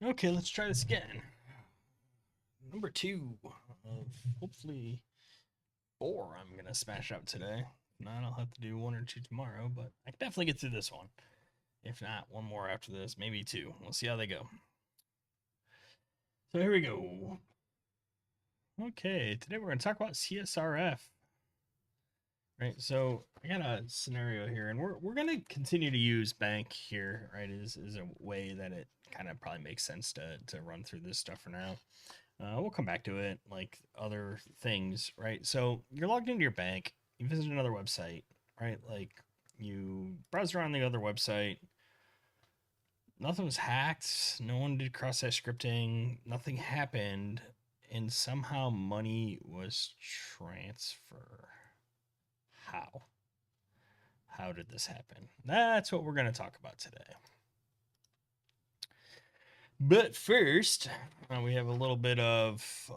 Okay, let's try this again. Number 2 of hopefully 4 I'm going to smash out today. If not, I'll have to do 1 or 2 tomorrow, but I can definitely get through this one. If not, 1 more after this, maybe 2. We'll see how they go. So here we go. Okay, today we're going to talk about CSRF. Right, so I got a scenario here, and we're going to continue to use bank here, right, is a way that it kind of probably makes sense to run through this stuff for now. We'll come back to it like other things, right? So you're logged into your bank, you visit another website, right? Like you browse around the other website, nothing was hacked, no one did cross-site scripting, nothing happened, and somehow money was transferred. How? How did this happen? That's what we're going to talk about today. But first, we have a little bit of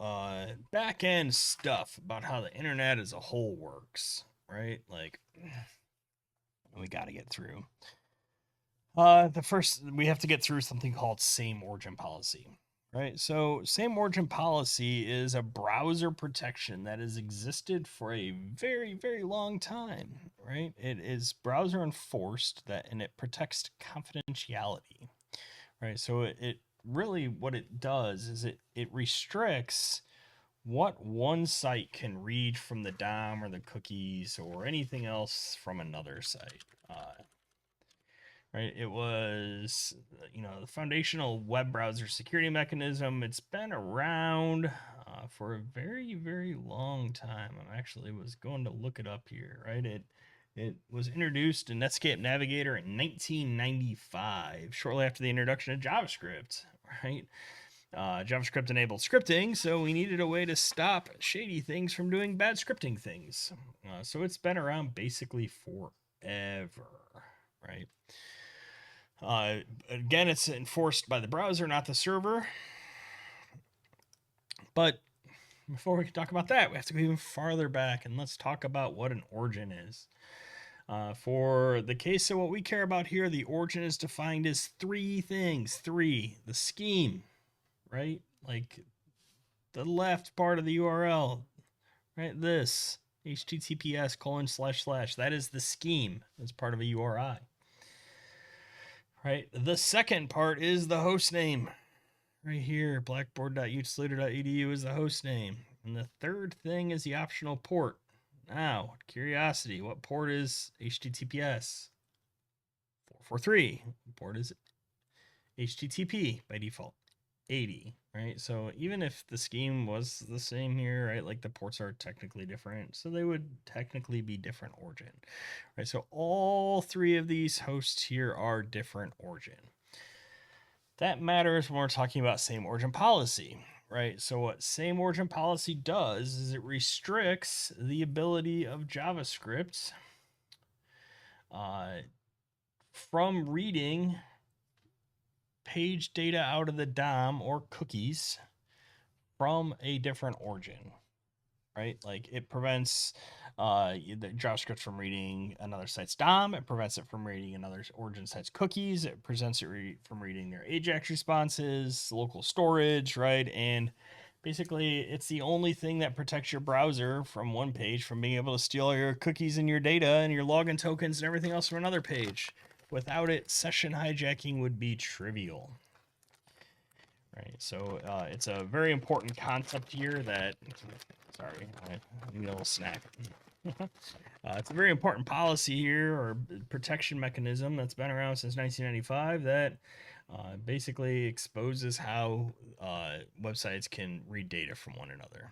back end stuff about how the internet as a whole works, right? Like, we got to get through. The first, we have to get through something called same origin policy, right? So, same origin policy is a browser protection that has existed for a very, very long time, right? It is browser enforced and it protects confidentiality, right? So, it really what it does is it restricts what one site can read from the DOM or the cookies or anything else from another site. Right, it was the foundational web browser security mechanism. It's been around for a very, very long time. I actually was going to look it up here. Right, it was introduced in Netscape Navigator in 1995, shortly after the introduction of JavaScript. Right, JavaScript enabled scripting, so we needed a way to stop shady things from doing bad scripting things. So it's been around basically forever. Right. Again, it's enforced by the browser, not the server. But before we can talk about that, we have to go even farther back, and let's talk about what an origin is. For the case of what we care about here, the origin is defined as 3 things. 3, the scheme, right? Like the left part of the URL, right? This https:// that is the scheme as part of a URI. Right. The second part is the host name. Right here, blackboard.utsalater.edu is the host name. And the third thing is the optional port. Now, curiosity, what port is HTTPS? 443. What port is HTTP by default? 80, right? So even if the scheme was the same here, right, like the ports are technically different, so they would technically be different origin, right? So all 3 of these hosts here are different origin. That matters when we're talking about same origin policy, right? So what same origin policy does is it restricts the ability of JavaScript from reading page data out of the DOM or cookies from a different origin, right? Like it prevents the JavaScript from reading another site's DOM. It prevents it from reading another origin site's cookies. It prevents it from reading their AJAX responses, local storage, right? And basically, it's the only thing that protects your browser from one page from being able to steal your cookies and your data and your login tokens and everything else from another page. Without it, session hijacking would be trivial. Right, so it's a very important concept here that, sorry, I need a little snack. It's a very important policy here, or protection mechanism that's been around since 1995 that basically exposes how websites can read data from one another.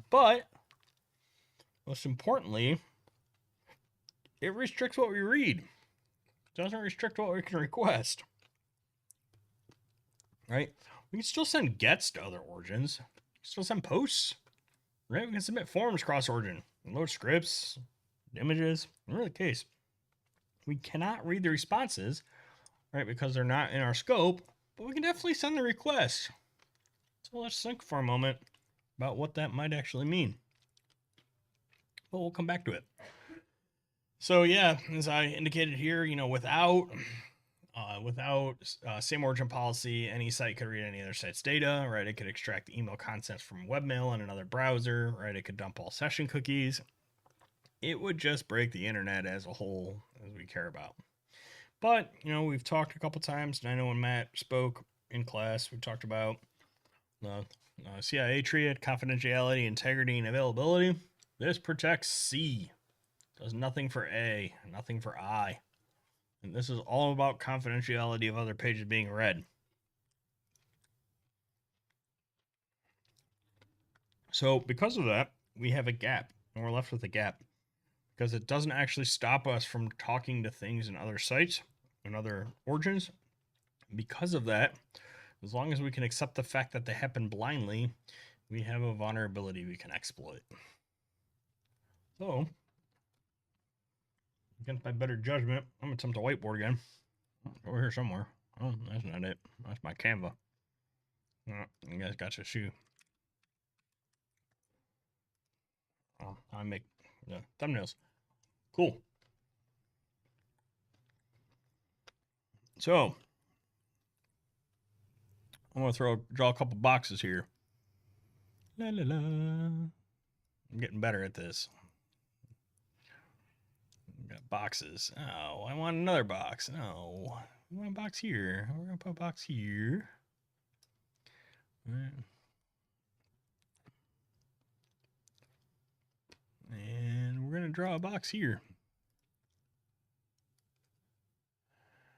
But most importantly, it restricts what we read. It doesn't restrict what we can request. Right? We can still send gets to other origins. We can still send posts. Right? We can submit forms cross-origin, load scripts, images. In the case, we cannot read the responses, right, because they're not in our scope, but we can definitely send the request. So let's think for a moment about what that might actually mean. But we'll come back to it. So yeah, as I indicated here, without without same origin policy, any site could read any other site's data, right? It could extract email contents from webmail in another browser, right? It could dump all session cookies. It would just break the internet as a whole, as we care about. But, we've talked a couple times, and I know when Matt spoke in class, we talked about the CIA triad, confidentiality, integrity, and availability. This protects C. Does nothing for A, nothing for I. And this is all about confidentiality of other pages being read. So because of that, we have a gap, and we're left with a gap because it doesn't actually stop us from talking to things in other sites and other origins. Because of that, as long as we can accept the fact that they happen blindly, we have a vulnerability we can exploit. So, against my better judgment, I'm going to attempt to whiteboard again. Over here somewhere. Oh, that's not it. That's my Canva. Oh, you guys got your shoe. Oh, I make thumbnails. Cool. So, I'm going to draw a couple boxes here. La la la. I'm getting better at this. Got boxes. Oh, I want another box. No. We want a box here. We're going to put a box here. All right. And we're going to draw a box here.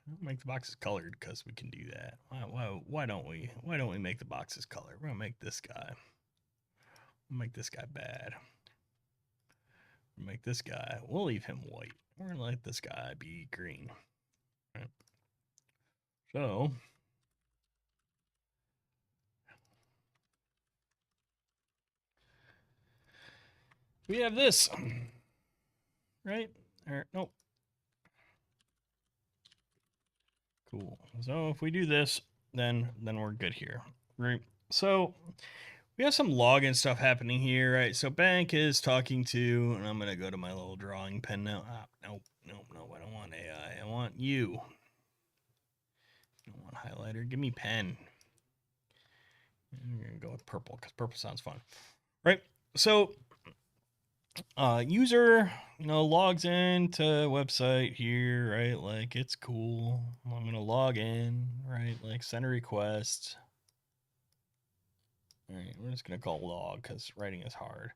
I'll make the boxes colored because we can do that. Why don't we? Why don't we make the boxes colored? We're going to make this guy. We'll make this guy bad. We'll make this guy. We'll leave him white. We're going to let this guy be green. All right. So, we have this, right? Or, nope. Cool. So if we do this, then we're good here, right? So we have some login stuff happening here, right? So bank is talking to, and I'm gonna go to my little drawing pen now. Nope. I don't want AI. I want you. I don't want highlighter. Give me pen. I'm gonna go with purple because purple sounds fun, right? So user logs in to website here, right? Like it's cool. I'm gonna log in, right? Like send a request. All right, we're just gonna call log because writing is hard.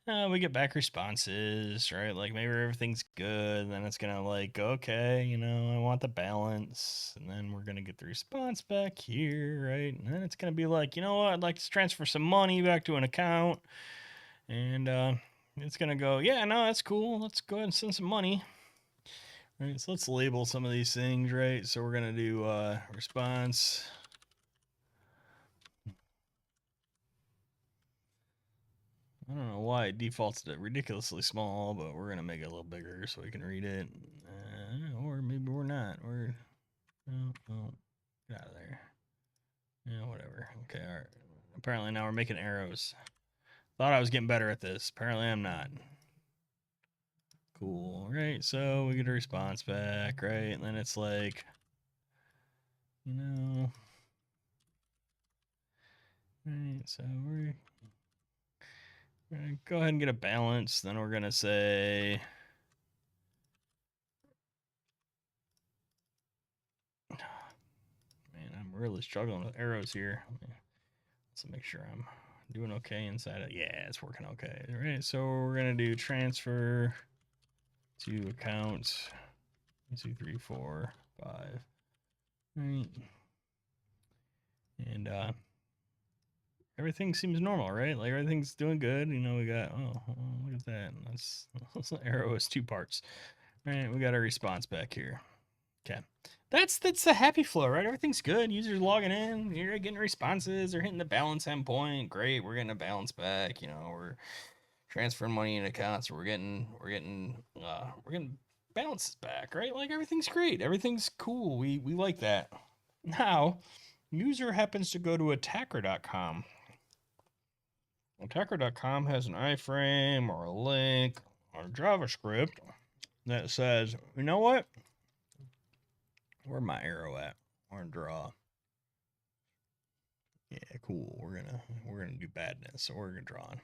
We get back responses, right? Like maybe everything's good, then it's gonna like, okay, I want the balance, and then we're gonna get the response back here, right? And then it's gonna be like, you know what, I'd like to transfer some money back to an account, and it's gonna go, yeah, no, that's cool. Let's go ahead and send some money. All right, so let's label some of these things, right? So we're gonna do response. I don't know why it defaults to ridiculously small, but we're gonna make it a little bigger so we can read it. Or maybe we're not. Oh, get out of there. Yeah, whatever. Okay, all right. Apparently now we're making arrows. Thought I was getting better at this. Apparently I'm not. Cool, right? So we get a response back, right? And then it's like, right? So we're gonna go ahead and get a balance. Then we're gonna say, man, I'm really struggling with arrows here. Let's make sure I'm doing okay inside it. Yeah, it's working okay. All right, so we're gonna do transfer to account 1, 2, 3, 4, 5. Right. And everything seems normal, right? Like everything's doing good. We got, look at that. That's the arrow is 2 parts. All right, we got our response back here. Okay. That's the happy flow, right? Everything's good. Users logging in, you're getting responses, they're hitting the balance endpoint. Great, we're getting a balance back. We're transferring money in accounts. We're getting balances back, right? Like everything's great. Everything's cool. We like that. Now, user happens to go to attacker.com. Attacker.com has an iframe or a link or JavaScript that says, you know what? Where's my arrow at? I want to draw. Yeah, cool. We're gonna do badness, so we're gonna draw on.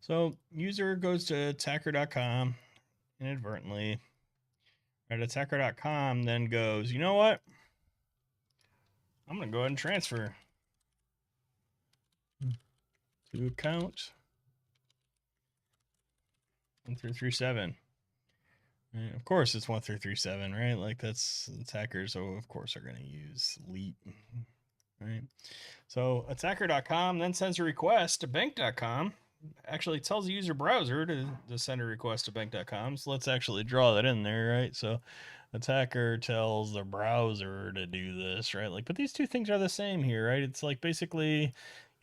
So user goes to attacker.com inadvertently. At attacker.com then goes, you know what? I'm gonna go ahead and transfer to account 1337. And of course it's 1337, right? Like that's attackers, so of course are gonna use leet, right? So attacker.com then sends a request to bank.com. Actually tells the user browser to send a request to bank.com. So let's actually draw that in there, right? So attacker tells the browser to do this, right? Like, but these two things are the same here, right? It's like basically,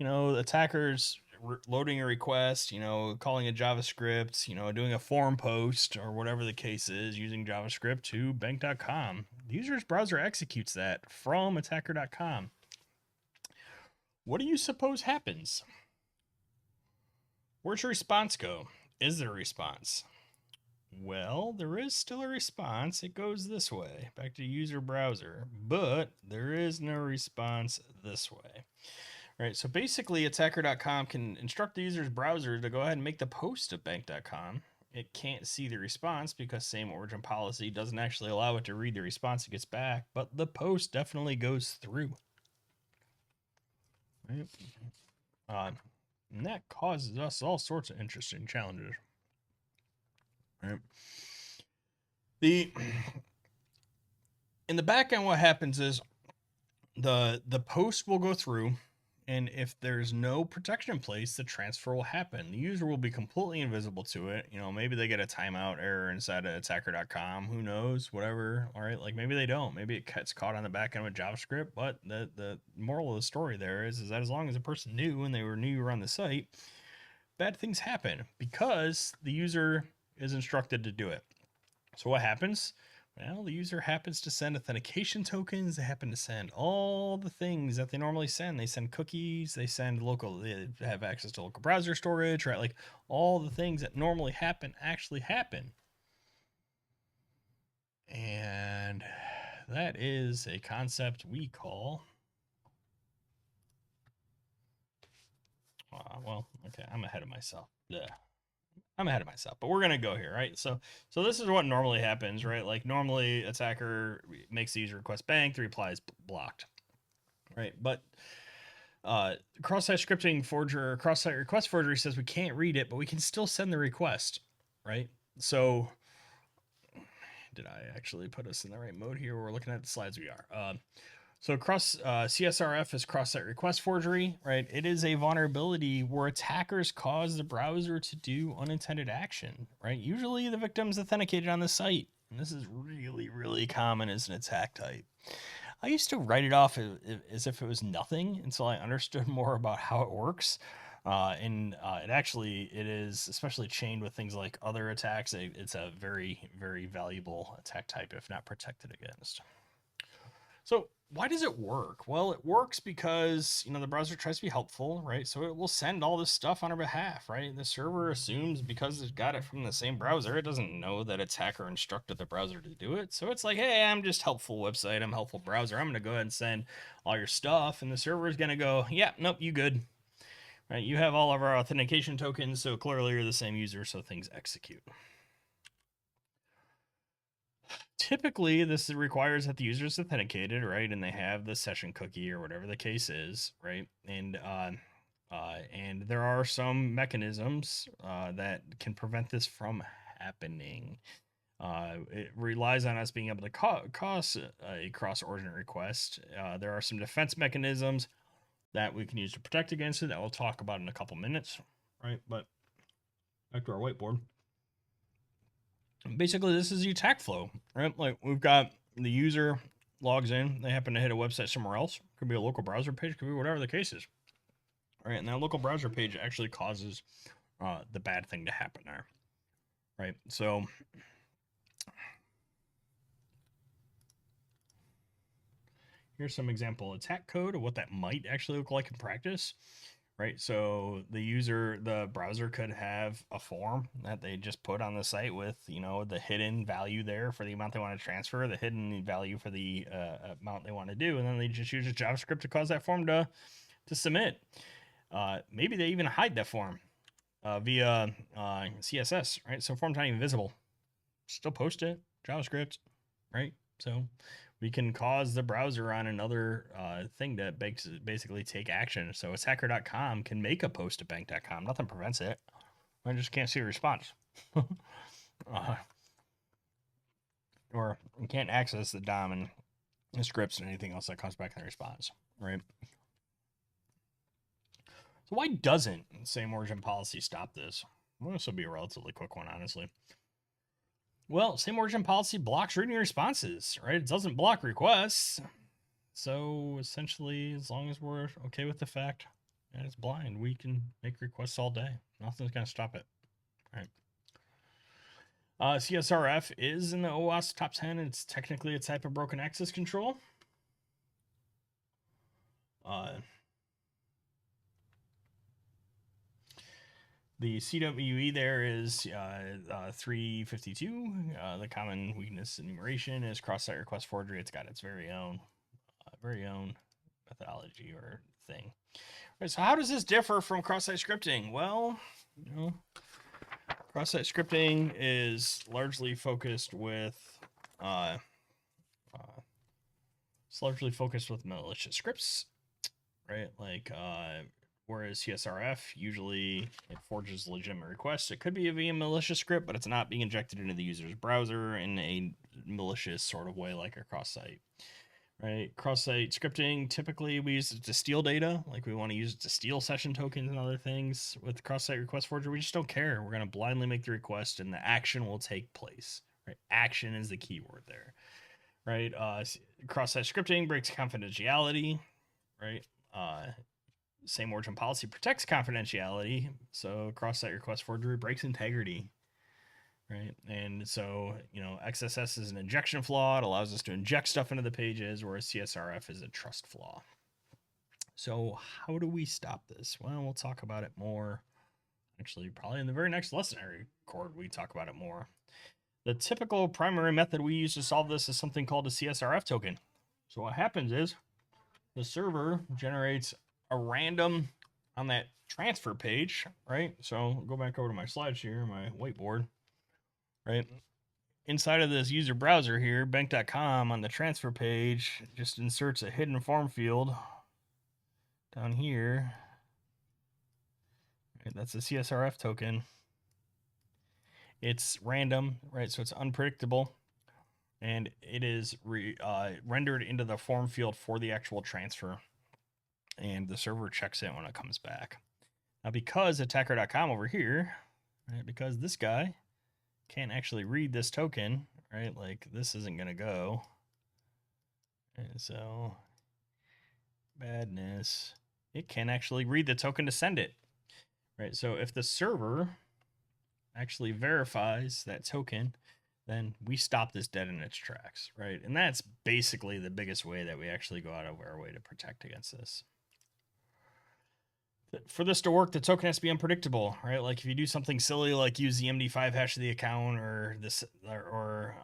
attackers loading a request, calling a JavaScript, doing a form post or whatever the case is using JavaScript to bank.com. The user's browser executes that from attacker.com. What do you suppose happens? Where's your response go? Is there a response? Well, there is still a response. It goes this way, back to user browser, but there is no response this way. Right, so basically attacker.com can instruct the user's browser to go ahead and make the post to bank.com. It can't see the response because same origin policy doesn't actually allow it to read the response it gets back, but the post definitely goes through. Right? And that causes us all sorts of interesting challenges. Right? In the back end, what happens is the post will go through, and if there's no protection in place, the transfer will happen. The user will be completely invisible to it. Maybe they get a timeout error inside of attacker.com. Who knows? Whatever. All right. Like maybe they don't. Maybe it gets caught on the back end with JavaScript. But the moral of the story there is that as long as a person knew and they were new around the site, bad things happen because the user is instructed to do it. So what happens? Well, the user happens to send authentication tokens. They happen to send all the things that they normally send. They send cookies. They send they have access to local browser storage, right? Like all the things that normally happen actually happen. And that is a concept we call, okay, I'm ahead of myself. Yeah. I'm ahead of myself, but we're gonna go here, right? So this is what normally happens, right? Like normally attacker makes the user request bank, the reply is blocked, right? But cross-site scripting forger, cross-site request forgery says we can't read it, but we can still send the request, right? So did I actually put us in the right mode here? We're looking at the slides. We are. So CSRF is cross-site request forgery, right? It is a vulnerability where attackers cause the browser to do unintended action, right? Usually the victim's authenticated on the site. And this is really, really common as an attack type. I used to write it off as if it was nothing until I understood more about how it works. It is especially chained with things like other attacks. It's a very, very valuable attack type if not protected against. So why does it work? Well, it works because, the browser tries to be helpful, right? So it will send all this stuff on our behalf, right? The server assumes because it got it from the same browser, it doesn't know that attacker instructed the browser to do it. So it's like, hey, I'm just helpful website. I'm helpful browser. I'm going to go ahead and send all your stuff. And the server is going to go, yeah, nope, you good. Right? You have all of our authentication tokens. So clearly you're the same user. So things execute. Typically this requires that the user is authenticated, right? And they have the session cookie or whatever the case is, right? And there are some mechanisms that can prevent this from happening. It relies on us being able to cause a cross-origin request. There are some defense mechanisms that we can use to protect against it that we'll talk about in a couple minutes, right? But back to our whiteboard. Basically, this is the attack flow, right? Like we've got the user logs in, they happen to hit a website somewhere else. Could be a local browser page, could be whatever the case is. All right, and that local browser page actually causes the bad thing to happen there, right? So here's some example attack code of what that might actually look like in practice, right? So the browser could have a form that they just put on the site with, the hidden value there for the amount they want to transfer, the hidden value for the amount they want to do, and then they just use a JavaScript to cause that form to submit. Maybe they even hide that form via CSS, right? So form's not even visible. Still post it, JavaScript, right? So we can cause the browser on another thing to basically take action. So attacker.com can make a post to bank.com. Nothing prevents it. I just can't see a response. Or you can't access the DOM and the scripts and anything else that comes back in the response, right? So why doesn't same origin policy stop this? Well, this will be a relatively quick one, honestly. Well, same origin policy blocks reading responses, right? It doesn't block requests. So essentially, as long as we're okay with the fact that it's blind, we can make requests all day. Nothing's going to stop it, right? CSRF is in the OWASP top 10. It's technically a type of broken access control. The CWE there is 352. The common weakness enumeration is cross-site request forgery. It's got its very own methodology or thing. Right, so how does this differ from cross-site scripting? Well, cross-site scripting is largely focused with malicious scripts, right? Like whereas CSRF usually it forges legitimate requests. It could be via malicious script, but it's not being injected into the user's browser in a malicious sort of way like a cross-site. Right, cross-site scripting, typically we use it to steal data. Like we want to use it to steal session tokens and other things. With cross-site request forgery, we just don't care. We're going to blindly make the request and the action will take place. Right, action is the key word there. Right, cross-site scripting breaks confidentiality. Right, same origin policy protects confidentiality. So cross-site request forgery breaks integrity. Right, and so XSS is an injection flaw. It allows us to inject stuff into the pages, whereas CSRF is a trust flaw. So how do we stop this? Well, we'll talk about it more. Actually, probably in the very next lesson I record, we talk about it more. The typical primary method we use to solve this is something called a CSRF token. So what happens is the server generates a random on that transfer page, right? So go back over to my slides here, my whiteboard. Right, inside of this user browser here, bank.com on the transfer page just inserts a hidden form field down here. Right, that's a CSRF token. It's random, right? So it's unpredictable, and it is rendered into the form field for the actual transfer, and the server checks it when it comes back. Now, because attacker.com over here, right, because this guy can't actually read this token, right? Like this isn't going to go. And so badness, it can actually read the token to send it, right? So if the server actually verifies that token, then we stop this dead in its tracks, right? And that's basically the biggest way that we actually go out of our way to protect against this. For this to work, the token has to be unpredictable, right? Like if you do something silly like use the MD5 hash of the account or this or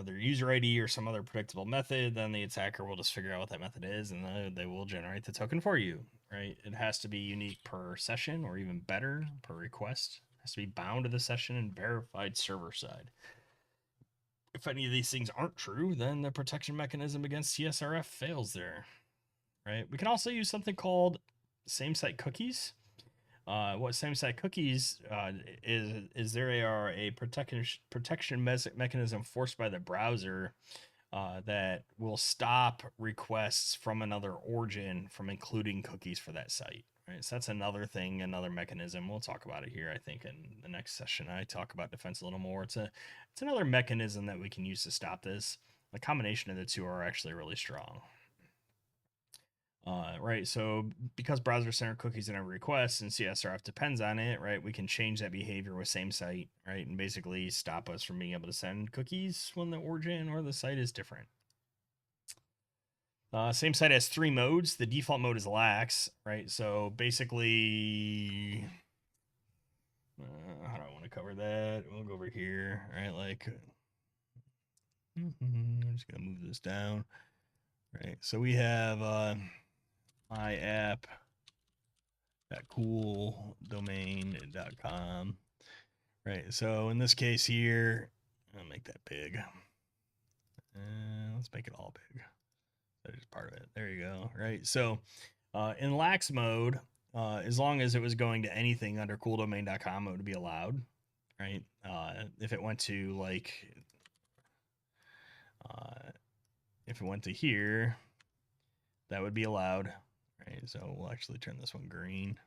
their user ID or some other predictable method, then the attacker will just figure out what that method is and they will generate the token for you, right? It has to be unique per session or even better per request. It has to be bound to the session and verified server side. If any of these things aren't true, then the protection mechanism against CSRF fails there, right? We can also use something called same-site cookies. What same-site cookies is there are a protection mechanism forced by the browser that will stop requests from another origin from including cookies for that site. Right, so that's another thing, another mechanism. We'll talk about it here, I think, in the next session. I talk about defense a little more. It's another mechanism that we can use to stop this. The combination of the two are actually really strong. Right, so because browser-centered cookies in every request and CSRF depends on it, right, we can change that behavior with same site, right, and basically stop us from being able to send cookies when the origin or the site is different. Same site has 3 modes. The default mode is lax, right? So basically, how do I want to cover that? We'll go over here, right? Like, I'm just gonna move this down, right? So we have my app cooldomain.com, right? So in this case here, I'll make that big. Let's make it all big. That is part of it. There you go. Right. So in lax mode, as long as it was going to anything under cooldomain.com, it would be allowed. Right. If it went to like, if it went to here, that would be allowed. Right. So we'll actually turn this one green.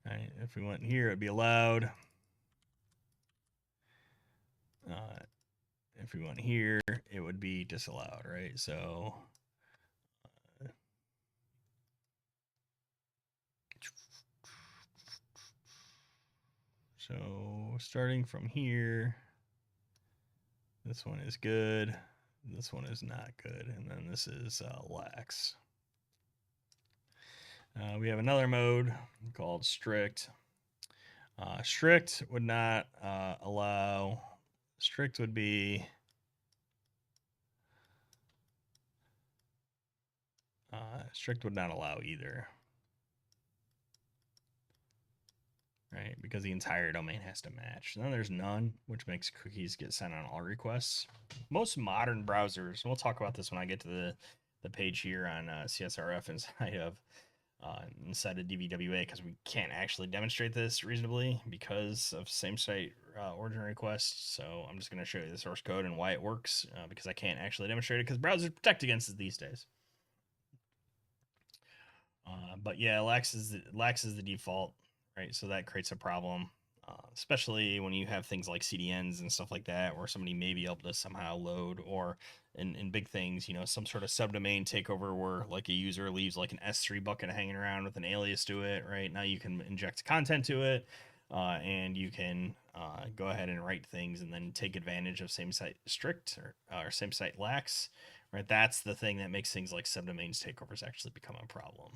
Right. If we went here, it'd be allowed. If we went here, it would be disallowed. Right. So starting from here, this one is good. This one is not good. And then this is lax. We have another mode called strict. Strict would not allow. Strict would be strict would not allow either. Right, because the entire domain has to match. And then there's none, which makes cookies get sent on all requests. Most modern browsers, and we'll talk about this when I get to the page here on CSRF inside of DVWA, because we can't actually demonstrate this reasonably because of same site origin requests. So I'm just going to show you the source code and why it works, because I can't actually demonstrate it because browsers protect against it these days. But yeah, lax is the default, right? So that creates a problem, especially when you have things like CDNs and stuff like that, where somebody may be able to somehow load, or in big things, some sort of subdomain takeover where like a user leaves like an S3 bucket hanging around with an alias to it, right? Now you can inject content to it, and you can go ahead and write things and then take advantage of same site strict or same site lax, right? That's the thing that makes things like subdomains takeovers actually become a problem.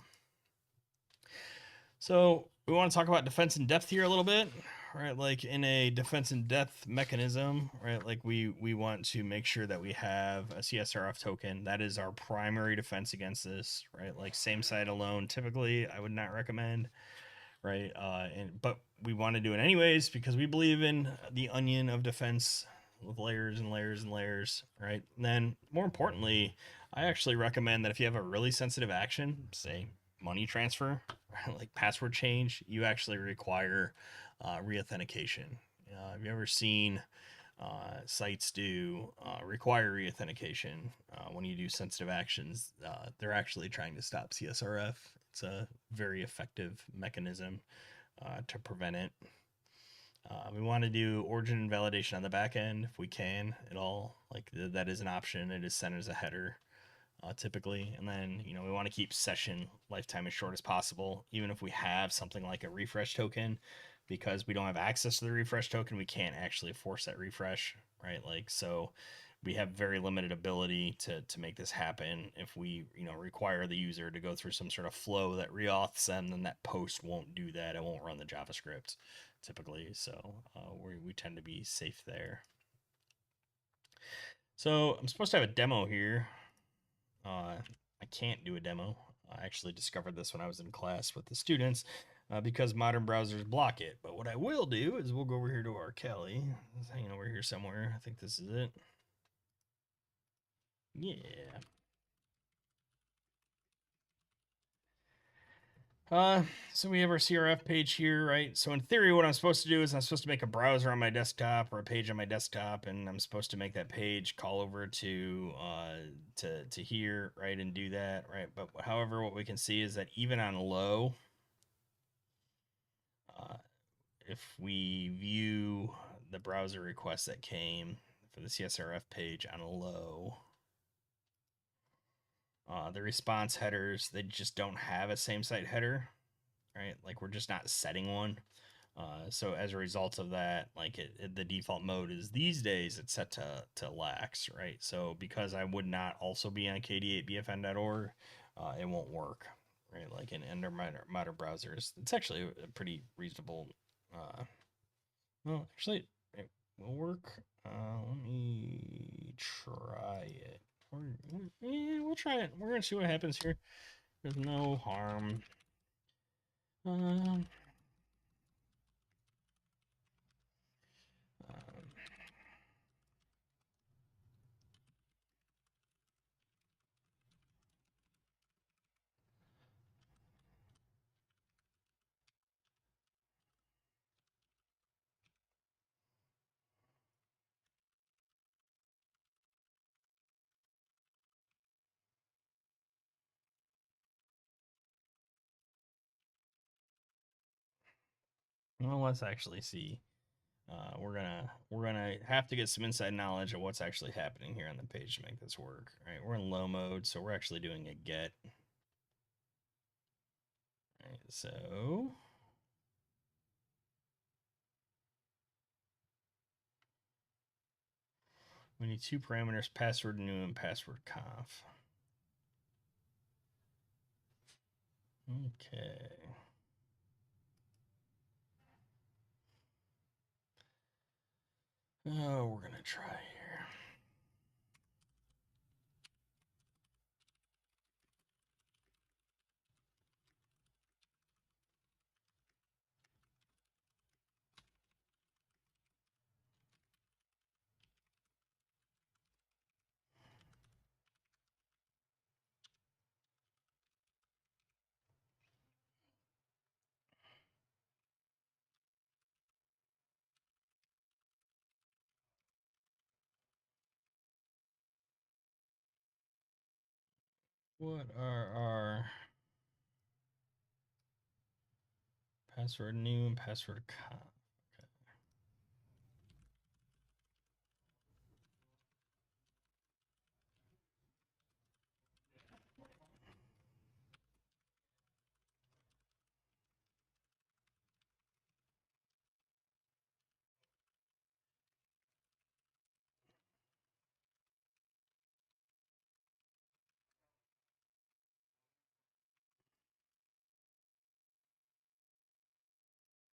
So we want to talk about defense in depth here a little bit, right? Like in a defense in depth mechanism, right? Like we want to make sure that we have a CSRF token. That is our primary defense against this, right? Like same site alone, typically I would not recommend, right? But we want to do it anyways because we believe in the onion of defense with layers and layers and layers, right? And then more importantly, I actually recommend that if you have a really sensitive action, say money transfer, like password change, you actually require reauthentication. Have you ever seen sites do require reauthentication when you do sensitive actions? They're actually trying to stop CSRF. It's a very effective mechanism to prevent it. We want to do origin and validation on the back end if we can at all. Like that is an option. It is sent as a header. Typically, and then we want to keep session lifetime as short as possible, even if we have something like a refresh token, because we don't have access to the refresh token, we can't actually force that refresh, right? Like, so we have very limited ability to make this happen. If we require the user to go through some sort of flow that reauths them, then that post won't do that. It won't run the JavaScript typically, so we tend to be safe there. So I'm supposed to have a demo here. I can't do a demo. I actually discovered this when I was in class with the students because modern browsers block it. But what I will do is we'll go over here to our Kelly. It's hanging over here somewhere. I think this is it. Yeah. So we have our CRF page here, right? So in theory, what I'm supposed to do is I'm supposed to make a browser on my desktop or a page on my desktop, and I'm supposed to make that page call over to here, right, and do that, right? But however, what we can see is that even on low, if we view the browser request that came for the CSRF page on low, the response headers, they just don't have a same site header, right? Like we're just not setting one. So as a result of that, like the default mode is these days it's set to lax, right? So because I would not also be on kd8bfn.org, it won't work, right? Like in under modern browsers, it's actually a pretty reasonable. Well, actually, it will work. Let me try it. We'll try it. We're gonna see what happens here. There's no harm. Um, um, well, let's actually see. We're gonna have to get some inside knowledge of what's actually happening here on the page to make this work. All right, we're in low mode, so we're actually doing a get. All right, so we need two parameters: password new and password conf. Okay. Oh, we're gonna try here. What are our password new and password conf?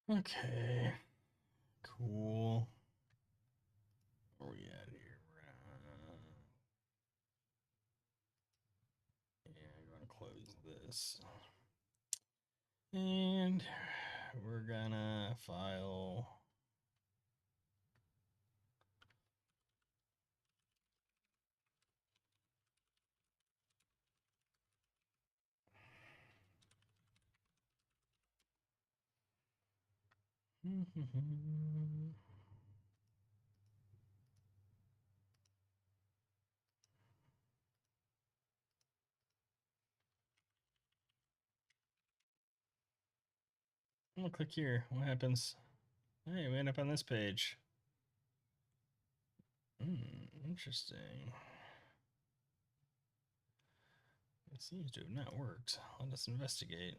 Okay. Cool. Where are we at here? I'm gonna close this. And we're gonna file. I'm gonna click here. What happens? Hey, we end up on this page. Interesting. It seems to have not worked. Let us investigate.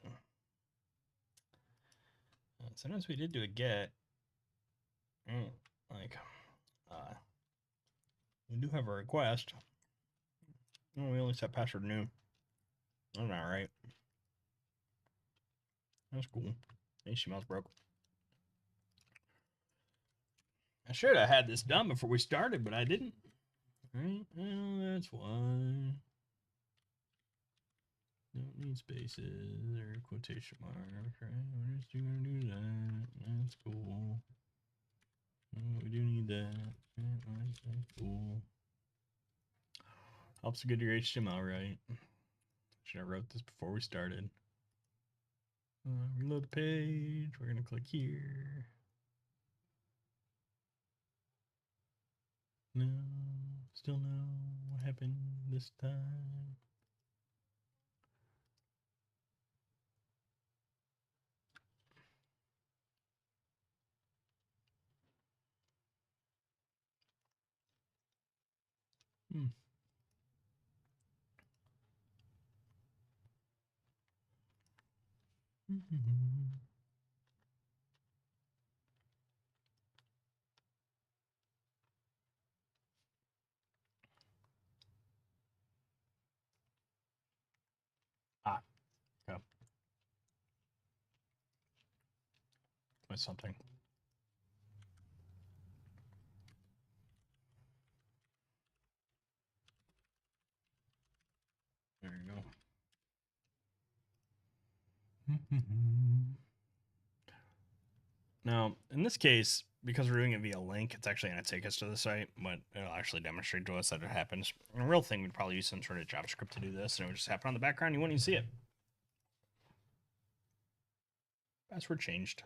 Sometimes we did do a get. Like, we do have a request. Oh, we only set password new. That's not right. That's cool. HTML's broke. I should have had this done before we started, but I didn't. Right? Well, that's why. Don't need spaces or quotation marks, right? We're just gonna do that. That's cool. We do need that. That's cool. Helps to get your HTML right. Should have wrote this before we started. Reload the page. We're gonna click here. No, still no. What happened this time? Hmm. with something. There you go. Now, in this case, because we're doing it via link, it's actually going to take us to the site, but it'll actually demonstrate to us that it happens. In a real thing, we'd probably use some sort of JavaScript to do this, and it would just happen on the background. You wouldn't even see it. Password changed.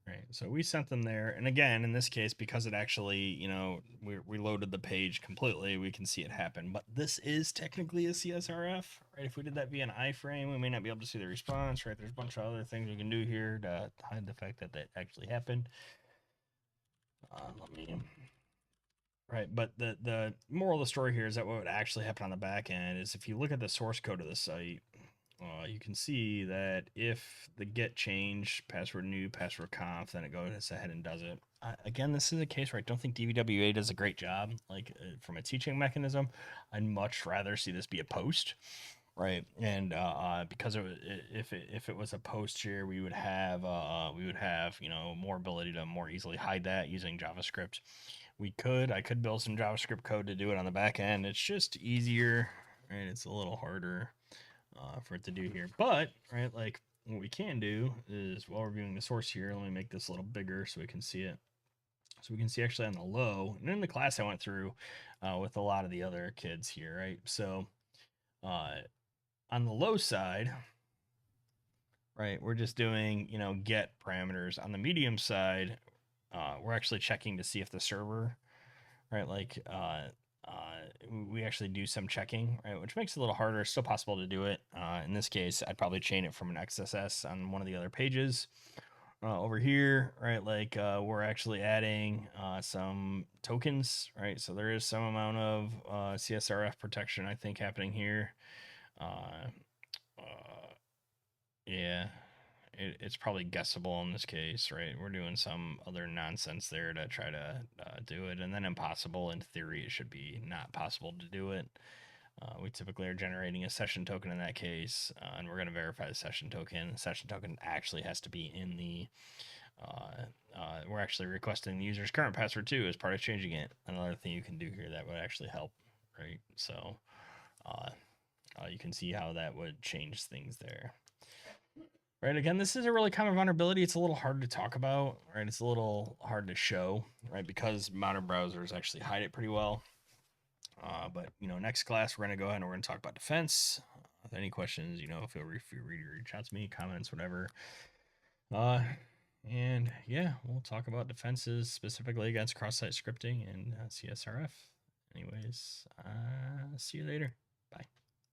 Right, so we sent them there, and again, in this case, because it actually, you know, we loaded the page completely, we can see it happen. But this is technically a CSRF, right? If we did that via an iframe, we may not be able to see the response, right? There's a bunch of other things we can do here to hide the fact that that actually happened. Let me. Right, but the moral of the story here is that what would actually happen on the back end is if you look at the source code of the site, you can see that if the get change password new password conf, then it goes ahead and does it. Again, this is a case where I don't think DVWA does a great job. Like from a teaching mechanism, I'd much rather see this be a post, right? And because if it was a post here, we would have you know more ability to more easily hide that using JavaScript. I could build some JavaScript code to do it on the back end. It's just easier, right? It's a little harder for it to do here. But, right, like what we can do is while we're viewing the source here, let me make this a little bigger so we can see it. So we can see actually on the low, and in the class I went through with a lot of the other kids here, right? So on the low side, right, we're just doing, you know, get parameters. On the medium side, we're actually checking to see if the server, right, like we actually do some checking, right, which makes it a little harder. It's still possible to do it. In this case, I'd probably chain it from an XSS on one of the other pages. Over here, right, like we're actually adding some tokens, right? So there is some amount of CSRF protection, I think, happening here. Yeah, it's probably guessable in this case, right? We're doing some other nonsense there to try to do it, and then impossible. In theory, it should be not possible to do it. We typically are generating a session token in that case, and we're going to verify the session token. The session token actually has to be in the. We're actually requesting the user's current password too as part of changing it. Another thing you can do here that would actually help, right? So you can see how that would change things there. Right, again, this is a really common vulnerability. It's a little hard to talk about, right? It's a little hard to show, right? Because modern browsers actually hide it pretty well. But, you know, next class, we're going to go ahead and we're going to talk about defense. If any questions, you know, feel free to reach out to me, comments, whatever. And yeah, we'll talk about defenses specifically against cross-site scripting and CSRF. Anyways, see you later. Bye.